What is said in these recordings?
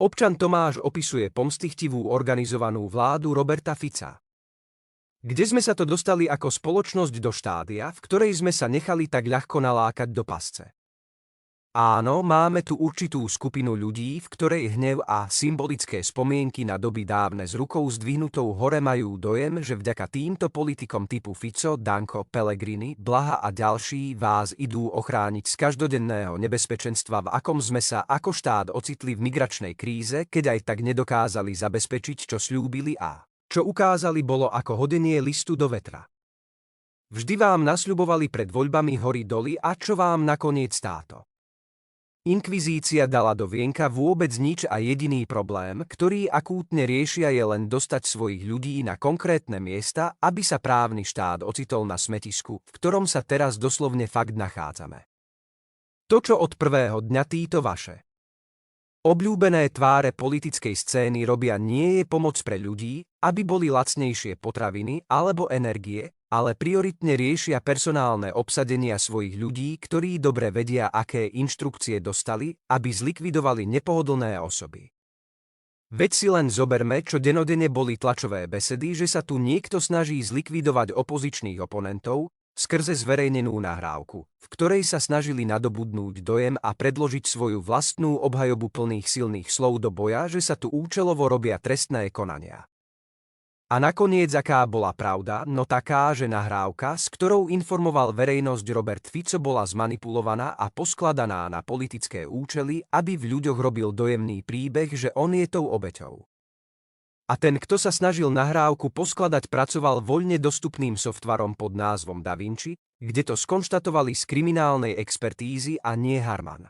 Občan Tomáš opisuje pomstichtivú organizovanú vládu Roberta Fica. Kde sme sa to dostali ako spoločnosť do štádia, v ktorej sme sa nechali tak ľahko nalákať do pasce? Áno, máme tu určitú skupinu ľudí, v ktorej hnev a symbolické spomienky na doby dávne s rukou zdvihnutou hore majú dojem, že vďaka týmto politikom typu Fico, Danko, Pellegrini, Blaha a ďalší vás idú ochrániť z každodenného nebezpečenstva, v akom sme sa ako štát ocitli v migračnej kríze, keď aj tak nedokázali zabezpečiť, čo sľúbili a čo ukázali bolo ako hodenie listu do vetra. Vždy vám nasľubovali pred voľbami hory doly a čo vám nakoniec táto inkvizícia dala do vienka vôbec nič a jediný problém, ktorý akútne riešia, je len dostať svojich ľudí na konkrétne miesta, aby sa právny štát ocitol na smetisku, v ktorom sa teraz doslovne fakt nachádzame. To, čo od prvého dňa títo vaše obľúbené tváre politickej scény robia, nie je pomoc pre ľudí, aby boli lacnejšie potraviny alebo energie, ale prioritne riešia personálne obsadenia svojich ľudí, ktorí dobre vedia, aké inštrukcie dostali, aby zlikvidovali nepohodlné osoby. Veď si len zoberme, čo denodenne boli tlačové besedy, že sa tu niekto snaží zlikvidovať opozičných oponentov skrze zverejnenú nahrávku, v ktorej sa snažili nadobudnúť dojem a predložiť svoju vlastnú obhajobu plných silných slov do boja, že sa tu účelovo robia trestné konania. A nakoniec aká bola pravda? No taká, že nahrávka, s ktorou informoval verejnosť Robert Fico, bola zmanipulovaná a poskladaná na politické účely, aby v ľuďoch robil dojemný príbeh, že on je tou obeťou. A ten, kto sa snažil nahrávku poskladať, pracoval voľne dostupným softvarom pod názvom DaVinci, kde to skonštatovali z kriminálnej expertízy a nie Harman.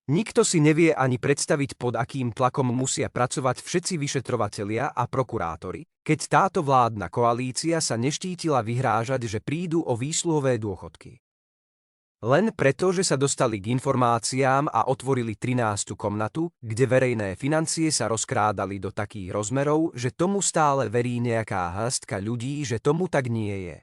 Nikto si nevie ani predstaviť, pod akým tlakom musia pracovať všetci vyšetrovatelia a prokurátori, keď táto vládna koalícia sa neštítila vyhrážať, že prídu o výsluhové dôchodky. Len preto, že sa dostali k informáciám a otvorili 13. komnatu, kde verejné financie sa rozkrádali do takých rozmerov, že tomu stále verí nejaká hrstka ľudí, že tomu tak nie je.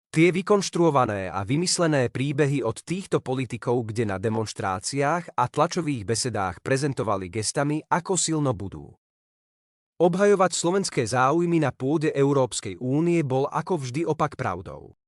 Tie vykonštruované a vymyslené príbehy od týchto politikov, kde na demonštráciách a tlačových besedách prezentovali gestami, ako silno budú obhajovať slovenské záujmy na pôde Európskej únie, bol ako vždy opak pravdou.